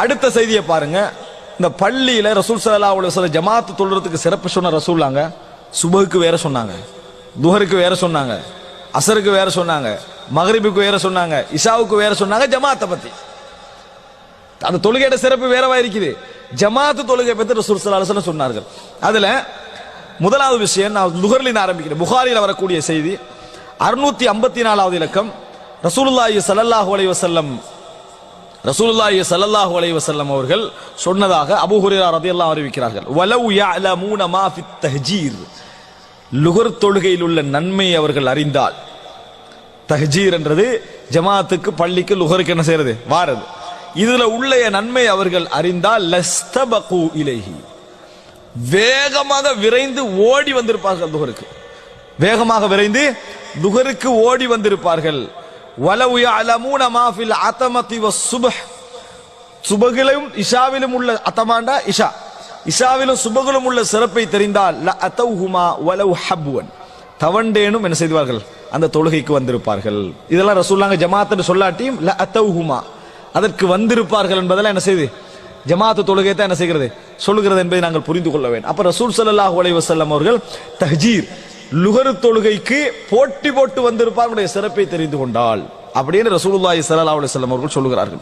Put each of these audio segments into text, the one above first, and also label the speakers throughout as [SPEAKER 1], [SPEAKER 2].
[SPEAKER 1] அடுத்த செய்தியை பாருங்க. இந்த பள்ளியில ரசூல் ஸல்லல்லாஹு அலைஹி வஸல்லம் ஜமாத் தொழுறதுக்கு சிறப்பு சொன்ன ரசூலாங்க சுபஹுக்கு வேற சொன்னாங்க, துஹருக்கு வேற சொன்னாங்க, அசருக்கு வேற சொன்னாங்க, மக்ரிபுக்கு வேற சொன்னாங்க, இஷாவுக்கு வேற சொன்னாங்க. ஜமாத்தை பத்தி அந்த தொழுகையோட சிறப்பு வேறவா இருக்குது. ஜமாத் தொழுகை பத்தி ரசூல் ஸல்லல்லாஹு அலைஹி வஸல்லம் சொன்னார்கள். அதுல முதலாவது விஷயம் நான் துஹர்ல ஆரம்பிக்கிறேன். புகாரியில் வரக்கூடிய செய்தி 654வது இலக்கம். ரசூலுல்லாஹி ஸல்லல்லாஹு அலைஹி வஸல்லம் அவர்கள் சொன்னதாக அபூ ஹுரைரா ரலியல்லாஹு அறிவிக்கிறார்கள். வலவ் யஅலமூன மா ஃபித் தஹ்ஜீர், லுஹர் தொழுகையில் உள்ள நன்மை அவர்கள் அறிந்தால். தஹ்ஜீர் என்றது ஜமாத்துக்கு பள்ளிக்கு லுஹருக்கு என்ன செய்யறது வாரது. இதுல உள்ள நன்மை அவர்கள் அறிந்தால் லஸ்தபகு இலைஹி, வேகமாக விரைந்து ஓடி வந்திருப்பார்கள். லுஹருக்கு வேகமாக விரைந்து லுஹருக்கு ஓடி வந்திருப்பார்கள். வலவ் யஅலமூன மா ஃபில் அதமதி வஸ்ஸுப்ஹ், சுபகிலும் இஷாவிலும் உள்ள அத்தமாண்டா இஷா, இஷாவிலும் சுபகிலும் உள்ள சிறப்பை தெரிந்தால் ல அதௌஹுமா வலவ் ஹப்வன், தவண்டேனும் என்ன செய்வார்கள் அந்த தொழுகைக்கு வந்திருப்பார்கள். இதெல்லாம் ரசூலுல்லாஹ் ஜமாத் சொல்லாட்டியும் ல அதௌஹுமா அதற்கு வந்திருப்பார்கள் என்பதெல்லாம் என்ன செய்து ஜமாத் தொழுகை தான் என்ன செய்கிறது சொல்லுகிறது என்பதை நாங்கள் புரிந்து கொள்ள வேண்டும். அப்ப ரசூல் ஸல்லல்லாஹு அலைஹி வஸல்லம் அவர்கள் தஹ்ஜீர் லுஹர் தொழுகைக்கு போட்டி போட்டு வந்திருப்பார்களுடைய சிறப்பை தெரிந்து கொண்டால் அப்படின்னு ரசூலுல்லாஹி ஸல்லல்லாஹு அலைஹி வஸல்லம் அவர்கள் சொல்லுகிறார்கள்.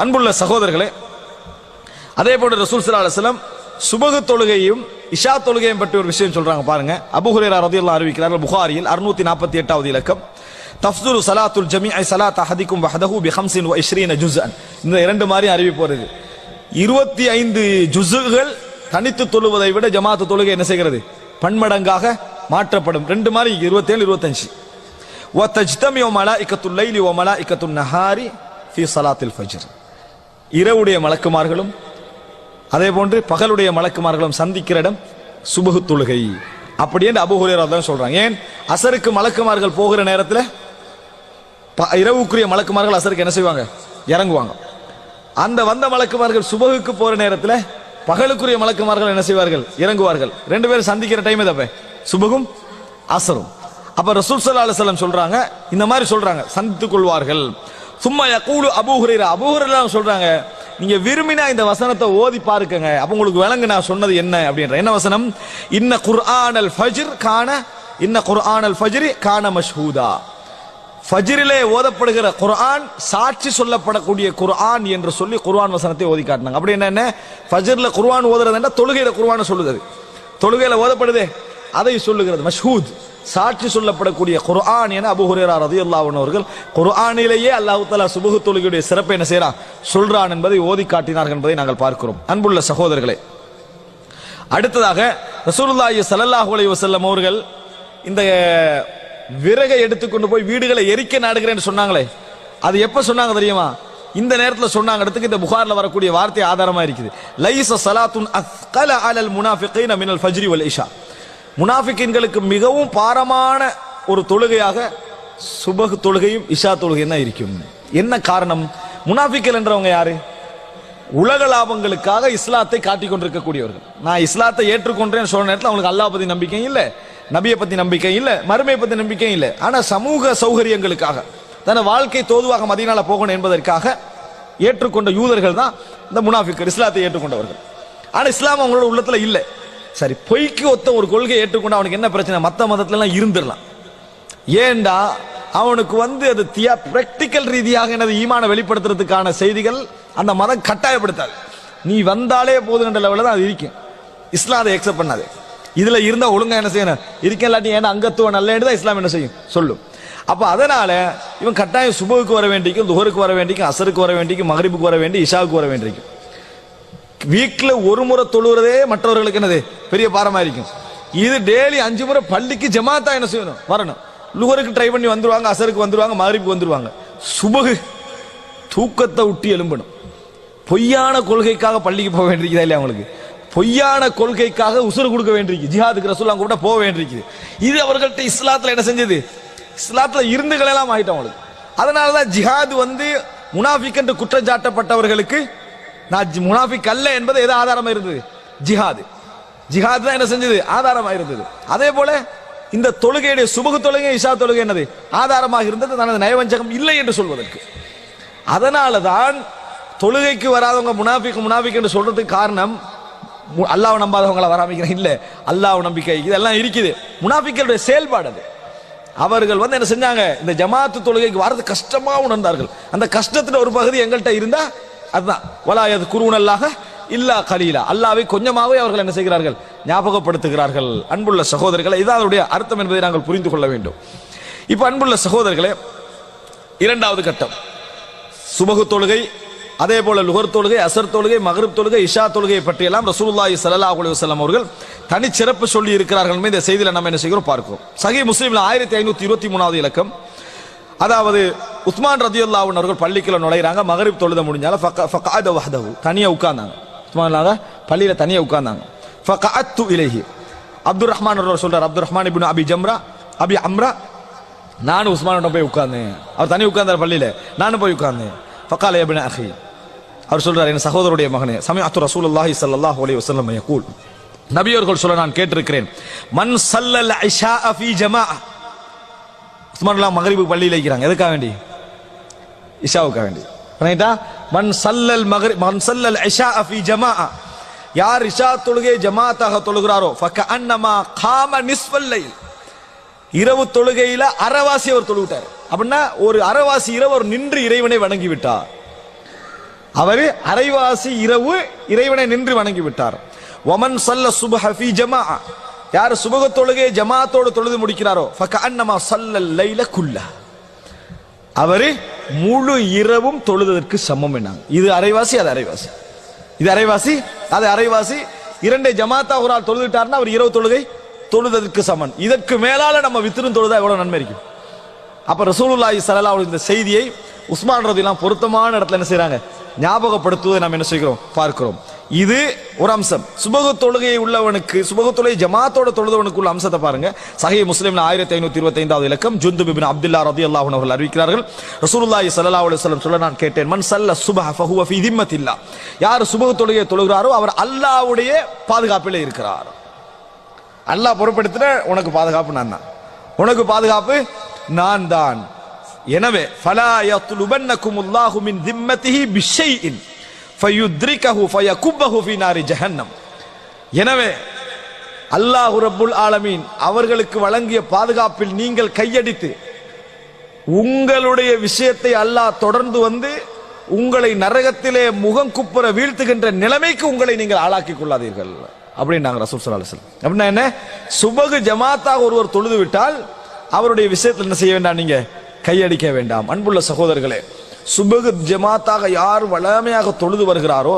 [SPEAKER 1] அன்புள்ள சகோதரர்களே, அதே போன்று ரசூல் ஸல்லல்லாஹு அலைஹி வஸல்லம் சுபஹ் தொழுகையும் இஷா தொழுகையும் பற்றி ஒரு விஷயம் சொல்றாங்க பாருங்க. அபூ ஹுரைரா ரலியல்லாஹு அறிவிக்கிறார்கள் புகாரியில் 648வது இலக்கம். தஃப்துரு ஸலாத்துல் ஜமீஇ ஸலாத் அஹதிக்கும் வஹதஹு பி 25 ஜுஸ்அன். இந்த இரண்டு மாதிரி அறிவிப்பு வருது. 25 ஜுஸ்கள் தனித்து தொழுவதை விட ஜமாத் தொழுகை என்ன செய்கிறது பன்மடங்காக மாற்றப்படும். ரெண்டு மாதிரி 27 25. வ தஜ்தமிஉ மலாயிகத்துல் லைலி வ மலாயிகத்துன் நஹாரி ஃபீ ஸலாத்தில் ஃபஜ்ர். இரவுடைய மலக்குமார்களும் அதே போன்று பகலுடைய மலக்குமார்களும் சந்திக்கிற இடம் சுபஹ் தொழுகை அப்படியே அபூ ஹுரைரா தான் சொல்றாங்க. ஏன் அசருக்கு மலக்குமார்கள் போகிற நேரத்தில் இரவுக்குரிய மலக்குமார்கள் அசருக்கு என்ன செய்வாங்க இறங்குவாங்க. அந்த வந்த மலக்குமார்கள் சுபஹுக்கு போற நேரத்தில் பகலுக்குரிய மலக்குமார்கள் என்ன செய்வார்கள் இறங்குவார்கள். ரெண்டு பேரும் சந்திக்கிற டைம் தப்ப சுபஹும் அசரும். அப்ப ரசூல் ஸல்லல்லாஹு அலைஹி வஸல்லம் சொல்றாங்க, இந்த மாதிரி சொல்றாங்க சந்தித்துக் கொள்வார்கள். சும்மா யகூலு அபூ ஹுரைரா, அபூ ஹுரைரா சொல்றாங்க, நீங்க விரும்பினா இந்த வசனத்தை ஓதி பாருங்க, அப்ப உங்களுக்கு விளங்கு நான் சொன்னது என்ன அப்படின்ற. என்ன வசனம்? இன்ன குர்ஆனல் ஃபஜ்ரி கான மஷ்ஹூதா. ஃபஜ்ரிலே ஓதப்படுகிற குர்ஆன் சாட்சி சொல்லப்படக்கூடிய குர்ஆன் என்று சொல்லி குர்ஆன் வசனத்தை ஓதி காட்டினாங்க. அப்படி என்ன ஃபஜ்ர்ல குர்ஆன் ஓதுறதுன்னா தொழுகையில குர்ஆனை சொல்லுது, தொழுகையில ஓதப்படுதே அதை சொல்லுகிறது. மஷ்ஹூத் சாட்சி சொல்லப்படக்கூடிய குர்ஆன் என அபூ ஹுரைரா ரலியல்லாஹு அன்ஹு அவர்கள் குர்ஆனிலேயே அல்லாஹ் தஆலா சுபஹ் தொழுகையுடைய சிறப்பை என்ன செய்றான் சொல்றான் என்பதை ஓதி காட்டினார்கள் என்பதை நாங்கள் பார்க்கிறோம். அன்புள்ள சகோதரர்களே, அடுத்ததாக ரசூலுல்லாஹி ஸல்லல்லாஹு அலைஹி வஸல்லம் அவர்கள் இந்த விறகை எடுத்துக்கொண்டு போய் வீடுகளை எரிக்க நாடுகிறேன்னு சொன்னாங்களே, அது எப்ப சொன்னாங்க தெரியுமா? இந்த நேரத்தில் சொன்னாங்க. இடத்துக்கு இந்த புகார்ல வரக்கூடிய வார்த்தை ஆதாரமா இருக்குது. லைஸ ஸலாத்துன் அஸ்கல அலல் முனாஃபிகீன மினல் ஃபஜ்ரி வல் இஷா. முனாஃபிகீன்களுக்கு மிகவும் பாரமான ஒரு தொழுகையாக சுபஹ் தொழுகையும் இஷா தொழுகையும் தான் இருக்கும். என்ன காரணம்? முனாஃபிக்கள் என்றவங்க யாரு? உலக லாபங்களுக்காக இஸ்லாத்தை காட்டிக் கொண்டிருக்கக்கூடியவர்கள். நான் இஸ்லாத்தை ஏற்றுக்கொண்டேன்னு சொன்ன நேரத்தில் அவங்களுக்கு அல்லாஹ் பத்தி நம்பிக்கை இல்லை, நபியை பத்தி நம்பிக்கை இல்லை, மறுமை பத்தி நம்பிக்கை இல்லை. ஆனா சமூக சௌகரியங்களுக்காக தன வாழ்க்கை தோதுவாக மதீனால போகணும் என்பதற்காக ஏற்றுக்கொண்ட யூதர்கள் தான் இந்த முனாஃபிக்கள், இஸ்லாத்தை ஏற்றுக்கொண்டவர்கள். ஆனா இஸ்லாம் அவங்களோட உள்ளத்துல இல்லை. சரி, பொய்க்கு ஒத்த ஒரு கொள்கையை ஏற்றுக்கொண்டு அவனுக்கு என்ன பிரச்சனை? மற்ற மதத்துல எல்லாம் இருந்துடலாம். ஏண்டா அவனுக்கு அது பிராக்டிக்கல் ரீதியாக எனது ஈமான வெளிப்படுத்துறதுக்கான செய்திகள் அந்த மதம் கட்டாயப்படுத்தாது. நீ வந்தாலே போதுன்ற லெவலில் தான் அது இருக்கும். இஸ்லாம் அதை எக்ஸெப்ட் பண்ணாது. இதுல இருந்தா ஒழுங்கா என்ன செய்யணும் இருக்கேன், இல்லாட்டி ஏன்னா அங்கத்துவம் நல்ல இஸ்லாம் என்ன செய்யும் சொல்லும். அப்ப அதனால இவன் கட்டாயம் சுபஹுக்கு வர வேண்டிக்கும், துஹருக்கு வர வேண்டிக்கும், அசருக்கு வர வேண்டிக்கும், மக்ரிபுக்கு வர வேண்டி, இஷாவுக்கு வர வேண்டிக்கும். வீக்ல ஒரு முறை தொழுகிறதே மற்றவர்களுக்கு என்னது பெரிய பாரமா இருக்கும். இது டெய்லி 5 முறை பள்ளிக்கு ஜமாத்தா என்ன செய்யணும் வரணும். லுஹருக்கு ட்ரை பண்ணி வந்துருவாங்க, அசருக்கு வந்துருவாங்க, மக்ரிபுக்கு வந்துருவாங்க. சுபஹு தூக்கத்தை விட்டு எழும்பணும். பொய்யான கொள்கைக்காக பள்ளிக்கு போக வேண்டியிருக்குதா இல்லையா? அவங்களுக்கு பொய்யான கொள்கைக்காக உசுறு கொடுக்க வேண்டியிருக்கு. ஜிஹாதுக்கு ரசூலுல்லாஹ் கூட போக வேண்டியிருக்கு. இது அவர்கள்ட்ட இஸ்லாத்துல என்ன செஞ்சது? இஸ்லாத்துல இருந்துகளெல்லாம் ஆயிட்டோம் அவங்களுக்கு. அதனாலதான் ஜிஹாது முனாஃபிக் என்று குற்றச்சாட்டப்பட்டவர்களுக்கு நான் முனாஃபிக் அல்ல என்பது எது ஆதாரமா இருந்தது? ஜிஹாது. ஜிஹாது தான் என்ன செஞ்சது? ஆதாரமாக இருந்தது. அதே போல இந்த தொழுகையுடைய சுபஹ் தொழுகை இஷா தொழுகை என்னது? ஆதாரமாக இருந்தது. தனது நயவஞ்சகம் இல்லை என்று சொல்வதற்கு. அதனாலதான் தொழுகைக்கு வராதவங்க முனாஃபிக் என்று சொல்றதுக்கு காரணம் அல்லாஹ்வை நம்பாதவங்கள வராமிக்கிறேன் இல்ல, அல்லாஹ் நம்பிக்கை இதெல்லாம் இருக்குது. முனாஃபிக்களுடைய செயல்பாடு அது. அவர்கள் என்ன செஞ்சாங்க, இந்த ஜமாத்து தொழுகைக்கு வரது கஷ்டமா உணர்ந்தார்கள். அந்த கஷ்டத்துல ஒரு பகுதி எங்கள்கிட்ட இருந்தா அதுதான் வலாயது குருனல்லாக இல்லா கலீலா, அல்லாஹ்வை கொஞ்சமாவே அவர்கள் என்ன செய்கிறார்கள், ஞாபகப்படுத்துகிறார்கள். அன்புள்ள சகோதரர்களை, இதான் அதனுடைய அர்த்தம் என்பதை நாங்கள் புரிந்து கொள்ள வேண்டும். இப்ப அன்புள்ள சகோதரர்களே, இரண்டாவது கட்டம் சுபஹு தொழுகை, அதே போல லுஹர் தொழுகை, அசர் தொழுகை, மக்ரிப் தொழுகை, இஷா தொழுகை பற்றியெல்லாம் ரசூலுல்லாஹி ஸல்லல்லாஹு அலைஹி வஸல்லம் அவர்கள் தனிச்சிறப்பு சொல்லி இருக்கிறார்கள். இந்த செய்தியில நம்ம என்ன செய்கிறோம் பார்க்கிறோம். சஹீஹ் முஸ்லிம்ல 1523வது இலக்கம், அதாவது உஸ்மான் ரலியல்லாஹு அன்ஹு அவர்கள் பள்ளிக்குள்ள நுழைறாங்க. மக்ரிப் தொழுத முடிஞ்சால ஃபகஅத வஹதஹு, தனியா உட்கார்ந்தாங்க. உஸ்மான் பள்ளியில தனியா உட்கார்ந்தாங்க. ஃபகஅத்து இலைஹி, அப்துர் ரஹ்மான் அவர்கள் சொல்றார், அப்துர் ரஹ்மான் இப்னு அபி அம்ரா, நானும் உஸ்மானோட போய் உட்கார்ந்தேன். அவர் தனி உட்கார்ந்தார் பள்ளியில, நானும் போய் உட்கார்ந்தேன். ஃபகால யா இப்னு அஹி, அவர் சொல்றார், என் சகோதரருடைய மகனே, சமிஅத்து ரசூலுல்லாஹி ஸல்லல்லாஹு அலைஹி வஸல்லம் யகூல், நபி அவர்கள் சொல்ல நான் கேட்டிருக்கிறேன், மன் ஸல்லல் இஷா ஃபீ ஜமாஅ, உஸ்மான்லாம் மக்ரிபுக்கு பள்ளியில இருக்கிறாங்க, எதுக்காக வேண்டி, இஷாவுக்காக வேண்டி. ரைட்டா, மன் ஸல்லல் இஷா ஃபீ ஜமாஅ, யார் இஷா தொழுகை ஜமாத்தாக தொழுகிறாரோ, ஃபகஅன்னமா காம நிஸ்ஃபல் லைல், இரவு தொழுகையில அரைவாசி அவர் தொழுவிட்டார். அப்படின்னா ஒரு அரைவாசி இரவு அவர் நின்று இறைவனை வணங்கி விட்டார். அவர் அரைவாசி இரவு இறைவனை நின்று வணங்கி விட்டார். வமன் ஸல்ல சுப்ஹ ஃபீ ஜமாஅ, யார் சுபஹ தொழுகையை ஜமாத்தோடு தொழுது முடிக்கிறாரோ, ஃபகஅன்னமா ஸல்லல் லைல குல்லா, அவர் முழு இரவும் தொழுதற்கு சமம் என்னாங்க. இது அரைவாசி, அது அரைவாசி, இது அரைவாசி, அது அரைவாசி. இரண்டை ஜமாத்தா ஒரு ஆள் தொழுதுட்டார்னா அவர் இரவு தொழுகை தொழுதற்கு சமன். இதற்கு மேலால நம்ம வித்திரும் தொழுதா எவ்வளவு நன்மை இருக்கும். அப்ப ரசூலுல்லாஹி ஸல்லல்லாஹு அலைஹி இந்த செய்தியை உஸ்மான் ரலியல்லாஹு பொருத்தமான இடத்துல என்ன செய்றாங்க, ஞாபகப்படுத்துவதை நாம் என்ன செய்கிறோம் பார்க்கிறோம். இது ஒரு அம்சம். சுபஹு தொழுகை உள்ளவனுக்கு, சுபஹு தொழுகை ஜமாத்தோட தொழுதவனுக்கு உள்ள அம்சத்தை பாருங்க. சஹீஹ் முஸ்லிம்ல 1525வது இலக்கம், ஜுந்துப் இப்னு அப்துல்லாஹ் ரலியல்லாஹு அன்ஹு அவர்கள் அறிவிக்கிறார்கள், ரசூலுல்லாஹி ஸல்லல்லாஹு அலைஹி வஸல்லம் சொல்ல நான் கேட்டேன், மன் ஸல்ல சுப்ஹ ஃபஹுவ ஃபீ திம்மத்தில்லாஹ், யார் சுபஹு தொழுகையை தொழுகிறாரோ அவர் அல்லாஹ்வுடைய பாதுகாப்பிலே இருக்கிறார். அல்லாஹ் பொறுப்படுத்தின உனக்கு பாதுகாப்பு நான் தான், உனக்கு பாதுகாப்பு நான் தான். எனவே ஃபலா யத்லுபன்னகுமுல்லாஹு மின் திம்மத்திஹி பிஷைஇன் ஃபயுத்ரிகஹு ஃபயகுபஹு ஃபீ நாரி ஜஹன்னம். எனவே அல்லாஹ் ரப்புல் ஆலமீன் அவர்களுக்கு வழங்கிய பாதுகாப்பில் நீங்கள் கையடித்து உங்களுடைய விஷயத்தை அல்லாஹ் தொடர்ந்து வந்து உங்களை நரகத்திலே முகம் குப்புற வீழ்த்துகின்ற நிலைமைக்கு உங்களை நீங்கள் ஆளாக்கிக் கொள்ளாதீர்கள் அப்படின்னாங்க ரசூல் ஸல்லல்லாஹு அலைஹி வஸல்லம். அப்படின்னா என்ன, சுபஹு ஜமாத்தாக ஒருவர் தொழுது விட்டால் அவருடைய விஷயத்தில் என்ன செய்ய வேண்டாம், நீங்க கையடிக்க வேண்டாம். அன்புள்ள சகோதரர்களே, சுபஹு ஜமாத்தாக யார் வளமையாக தொழுது வருகிறாரோ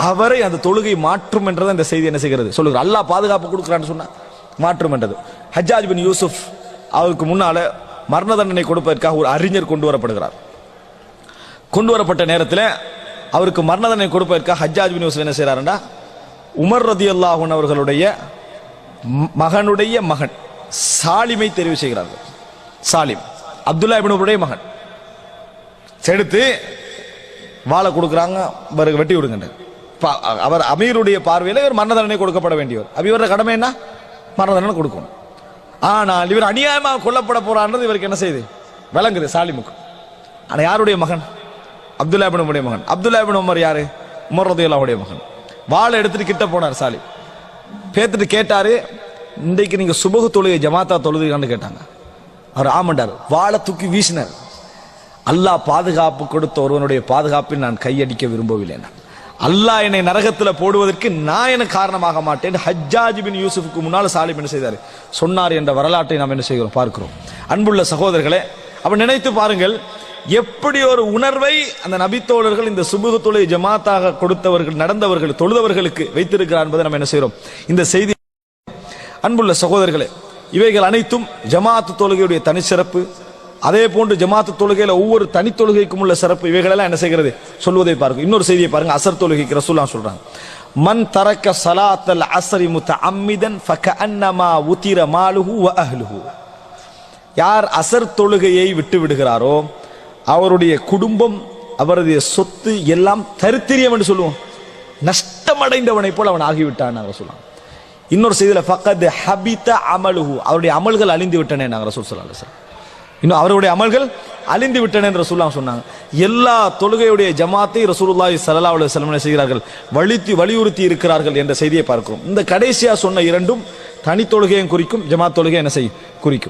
[SPEAKER 1] அவரை அந்த தொழுகை மாற்றும் என்றதை இந்த செய்தி என்ன செய்கிறது சொல்லுகிறார். அல்லாஹ் பாதுகாப்பு கொடுக்கிறான்னு சொன்னா மாற்றும் என்றது. ஹஜ்ஜாஜ் பின் யூசுப் அவருக்கு முன்னால மரண தண்டனை கொடுப்பதற்காக ஒரு அறிஞர் கொண்டு வரப்படுகிறார். கொண்டு வரப்பட்ட நேரத்தில் அவருக்கு மரண தண்டனை கொடுப்பதற்காக ஹஜ்ஜாஜ் பின் யூசுப் என்ன செய்யறாருன்னா, உமர் ரலியல்லாஹு அன்ஹு அவர்களுடைய மகனுடைய மகன் சாலிமை தெரிவு செய்கிறார்கள். சாலிம் அப்துல்லா இப்னு உபையுடைய மகன் எடுத்து வாளை கொடுக்குறாங்க, வெட்டி விடுங்க. அவர் அமீருடைய பார்வையில் இவர் மரண தண்டனை கொடுக்கப்பட வேண்டியவர். இவருடைய கடமை என்ன, மரண தண்டனை கொடுக்கணும். ஆனால் இவர் அநியாயமாக கொல்லப்பட போறான்றது இவருக்கு என்ன செய்யுது விளங்குது சாலிமுக்கு. ஆனா யாருடைய மகன், அப்துல்லா இப்னு உபையுடைய மகன். அப்துல்லா இப்னு உமர் யாரு, உமர் ரலியல்லாஹு அன்ஹுடைய மகன். வாளை எடுத்துட்டு கிட்ட போனார் சாலிம். பேத்துட்டு கேட்டாரு, இன்றைக்கு நீங்க சுபஹு தொழுகை ஜமாத்தா தொழுதுன்னு கேட்டாங்க. அவர் ஆமண்டார், வாளை தூக்கி வீசினார். அல்லாஹ் பாதுகாப்பு கொடுத்த ஒருவனுடைய பாதுகாப்பில் நான் கையடிக்க விரும்பவில்லை. அல்லாஹ் என்னை நரகத்தில் போடுவதற்கு நான் எனக்கு காரணமாக மாட்டேன். ஹஜ்ஜாஜ் பின் யூசுஃபுக்கு முன்னால் சாலிம் என்ன செய்தார் சொன்னார் என்ற வரலாற்றை நாம் என்ன செய்கிறோம் பார்க்கிறோம். அன்புள்ள சகோதரர்களே, அப்ப நினைத்து பாருங்கள், எப்படி ஒரு உணர்வை அந்த நபித்தோழர்கள் இந்த சுபஹு தொழுகை ஜமாத்தாக கொடுத்தவர்கள், நடந்தவர்கள், தொழுதவர்களுக்கு வைத்திருக்கிறார் என்பதை நம்ம என்ன செய்கிறோம் இந்த செய்தி. அன்புள்ள சகோதரர்களே, இவைகள் அனைத்தும் ஜமாத்து தொழுகையுடைய தனிச்சிறப்பு. அதே போன்று ஜமாத்து தொழுகையில ஒவ்வொரு தனி தொழுகைக்கும் உள்ள சிறப்பு, இவைகளெல்லாம் என்ன செய்கிறது சொல்வதை பாருங்க. இன்னொரு செய்தியை பாருங்க, அசர் தொழுகைக்கு ரசூலுல்லாஹ் சொல்றாங்க, மன் தரக்க ஸலாத்தல் அஸ்ரி முத்தஅம்மிதன் ஃபகஅன்னமா உதிர மாலுஹு வ அஹ்லுஹு, யார் அசர் தொழுகையை விட்டு விடுகிறாரோ அவருடைய குடும்பம், அவருடைய சொத்து எல்லாம் தரித்திரியம் என்று சொல்லுவோம், நஷ்டமடைந்தவனை போல் அவன் ஆகிவிட்டான் நாங்கள் சொல்லலாம். இன்னொரு செய்தியில ஃபக்கத் ஹபித அமலுஹு, அவருடைய அமல்கள் அழிந்து விட்டனே நாங்கள் ரசூல் ஸல்லல்லாஹு அலைஹி வஸல்லம். இன்னும் அவருடைய அமல்கள் அழிந்து விட்டன என்று ரசூலுல்லாஹ் சொன்னாங்க. எல்லா தொழுகையுடைய ஜமாத்தை ரசூலுல்லாஹி ஸல்லல்லாஹு அலைஹி வஸல்லம் செய்கிறார்கள், வலியுறுத்தி இருக்கிறார்கள் என்ற செய்தியை பார்க்கிறோம். இந்த கடைசியா சொன்ன இரண்டும் தனி தொழுகையும் குறிக்கும், ஜமாத் தொழுகை என்ன செய்யும் குறிக்கும்.